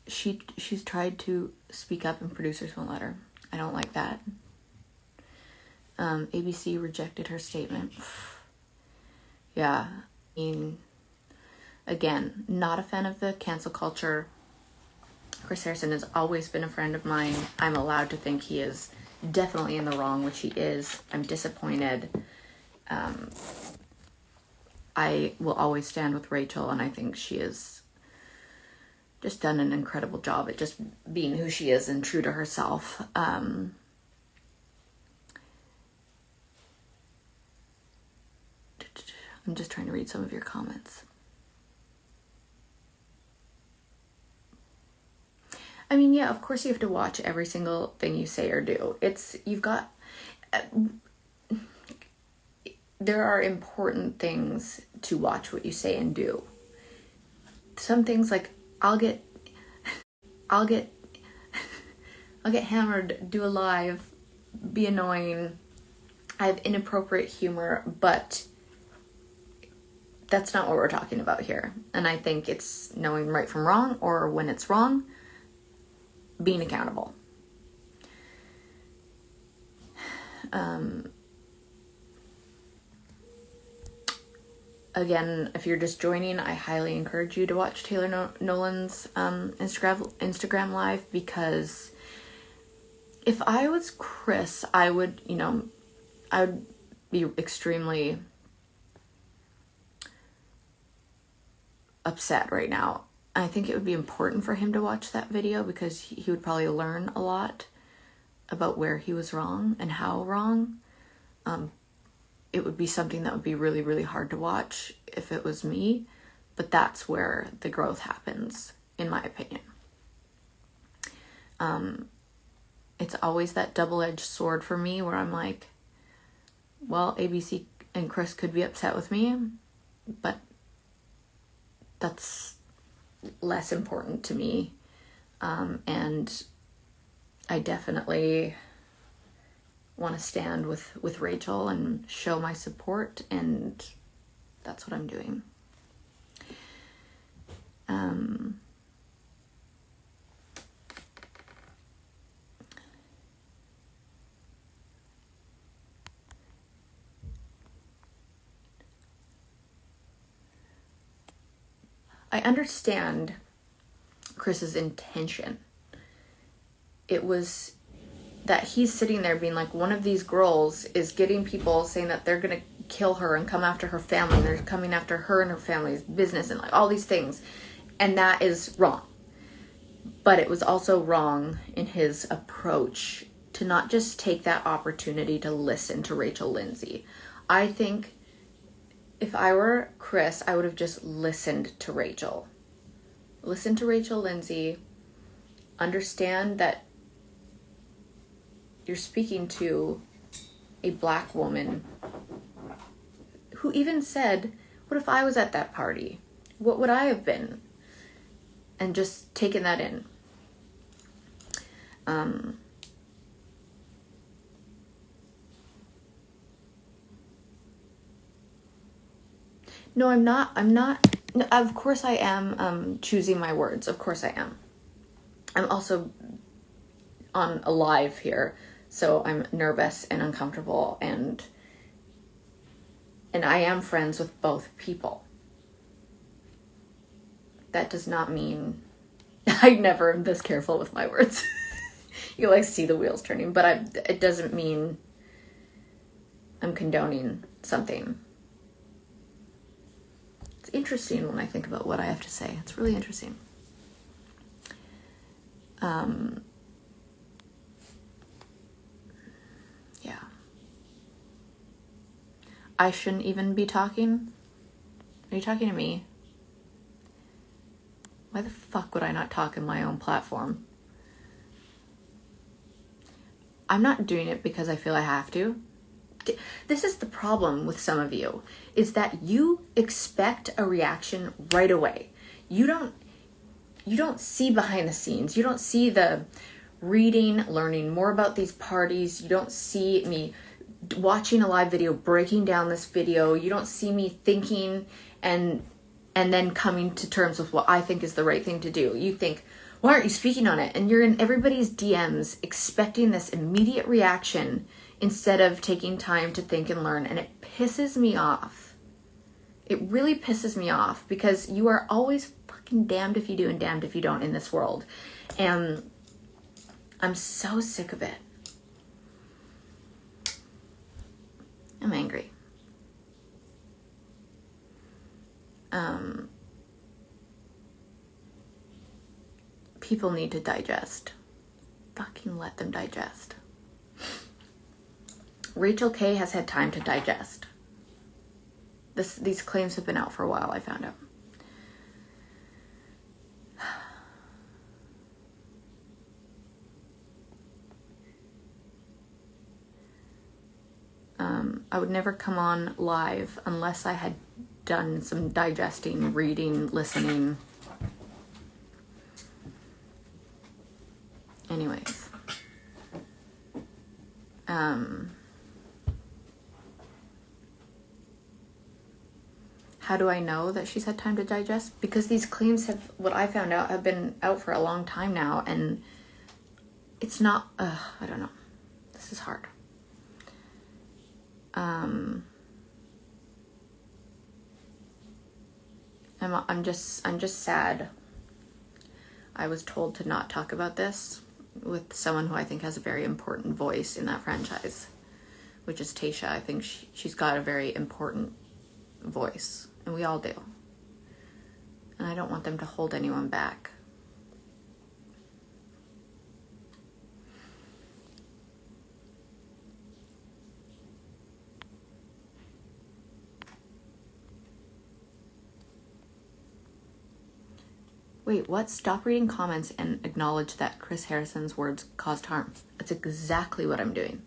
she's tried to speak up and producers won't let her. I don't like that. ABC rejected her statement. Yeah. I mean, again, not a fan of the cancel culture. Chris Harrison has always been a friend of mine. I'm allowed to think he is definitely in the wrong, which he is. I'm disappointed. I will always stand with Rachel, and I think she has just done an incredible job at just being who she is and true to herself. I'm just trying to read some of your comments. I mean, yeah, of course you have to watch every single thing you say or do. There are important things to watch what you say and do. Some things like I'll get hammered, do a live, be annoying. I have inappropriate humor, but that's not what we're talking about here. And I think it's knowing right from wrong, or when it's wrong, being accountable. Again, if you're just joining, I highly encourage you to watch Taylor Nolan's Instagram live, because if I was Chris, I would be extremely upset right now. I think it would be important for him to watch that video, because he would probably learn a lot about where he was wrong and how wrong. It would be something that would be really, really hard to watch if it was me, but that's where the growth happens, in my opinion. It's always that double-edged sword for me where I'm like, well, ABC and Chris could be upset with me, but that's less important to me. And I definitely want to stand with Rachel and show my support, and that's what I'm doing. I understand Chris's intention. It was that he's sitting there being like, one of these girls is getting people saying that they're going to kill her and come after her family. They're coming after her and her family's business and like all these things. And that is wrong. But it was also wrong in his approach to not just take that opportunity to listen to Rachel Lindsay. I think if I were Chris, I would have just listened to Rachel. Listen to Rachel Lindsay. Understand that you're speaking to a Black woman who even said, what if I was at that party? What would I have been? And just taking that in. No, I'm not. No, of course I am choosing my words. Of course I am. I'm also on a live here, so I'm nervous and uncomfortable, and I am friends with both people. That does not mean I never am this careful with my words. You like see the wheels turning, but it doesn't mean I'm condoning something. It's interesting when I think about what I have to say. It's really interesting. Yeah. I shouldn't even be talking. Are you talking to me? Why the fuck would I not talk in my own platform? I'm not doing it because I feel I have to. This is the problem with some of you, is that you expect a reaction right away. You don't see behind the scenes. You don't see the reading, learning more about these parties. You don't see me watching a live video, breaking down this video. You don't see me thinking and then coming to terms with what I think is the right thing to do. You think, why aren't you speaking on it? And you're in everybody's DMs expecting this immediate reaction instead of taking time to think and learn. And it pisses me off. It really pisses me off because you are always fucking damned if you do and damned if you don't in this world. And I'm so sick of it. I'm angry. People need to digest. Fucking let them digest. Rachel K has had time to digest. These claims have been out for a while, I found out. I would never come on live unless I had done some digesting, reading, listening. Anyways. How do I know that she's had time to digest? Because these claims have, what I found out, have been out for a long time now, and it's not, I don't know. This is hard. I'm just sad. I was told to not talk about this with someone who I think has a very important voice in that franchise, which is Tasha. I think she's got a very important voice, and we all do. And I don't want them to hold anyone back. Wait, what? Stop reading comments and acknowledge that Chris Harrison's words caused harm. That's exactly what I'm doing.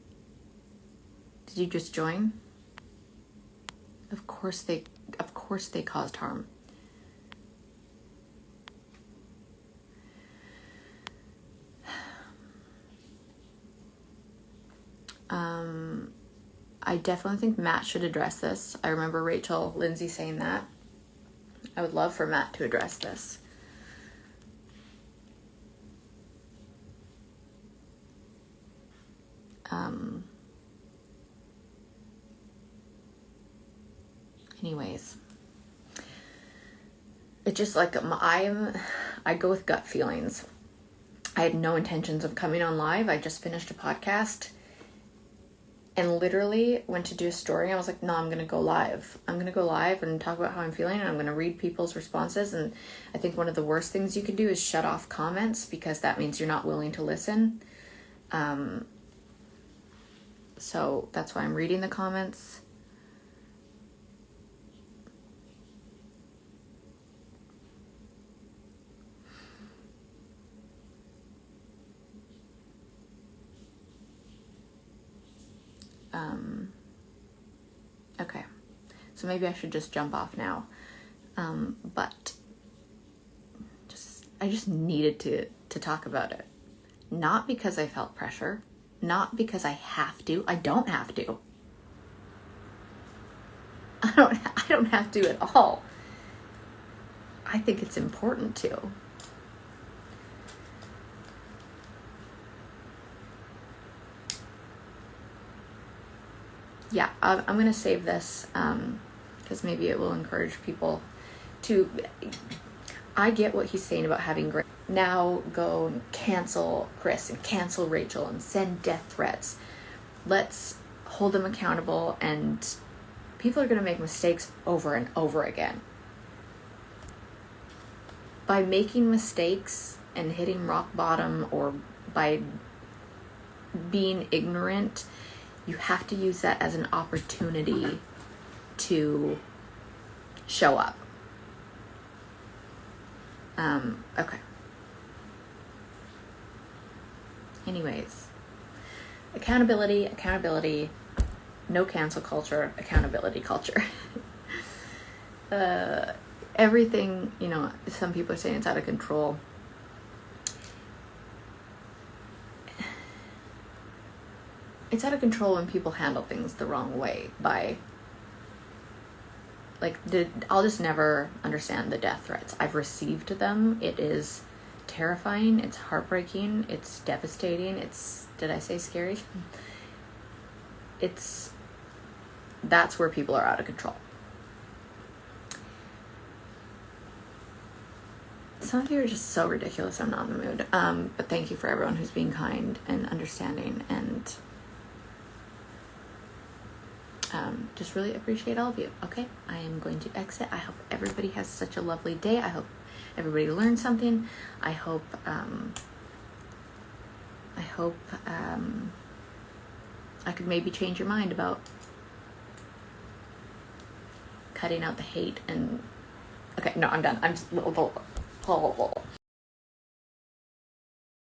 Did you just join? Of course they caused harm. I definitely think Matt should address this. I remember Rachel Lindsay saying that. I would love for Matt to address this. Anyways, it's just like I go with gut feelings. I had no intentions of coming on live. I just finished a podcast and literally went to do a story. I was like, no, I'm going to go live. I'm going to go live and talk about how I'm feeling, and I'm going to read people's responses. And I think one of the worst things you can do is shut off comments, because that means you're not willing to listen. So that's why I'm reading the comments. Okay, so maybe I should just jump off now. But I just needed to talk about it. Not because I felt pressure, not because I have to. I don't have to. I don't have to at all. I think it's important to. Yeah, I'm going to save this because maybe it will encourage people to... I get what he's saying about having great... Now go and cancel Chris and cancel Rachel and send death threats. Let's hold them accountable, and people are going to make mistakes over and over again. By making mistakes and hitting rock bottom, or by being ignorant, you have to use that as an opportunity to show up. Okay. Anyways, accountability, no cancel culture, accountability culture. Everything, some people are saying it's out of control. It's out of control when people handle things the wrong way I'll just never understand the death threats. I've received them. It is terrifying, it's heartbreaking, it's devastating, did I say scary? That's where people are out of control. Some of you are just so ridiculous, I'm not in the mood. But thank you for everyone who's being kind and understanding, and just really appreciate all of you. Okay, I am going to exit. I hope everybody has such a lovely day. I hope everybody learned something. I hope I could maybe change your mind about cutting out the hate and... Okay, no, I'm done. I'm just...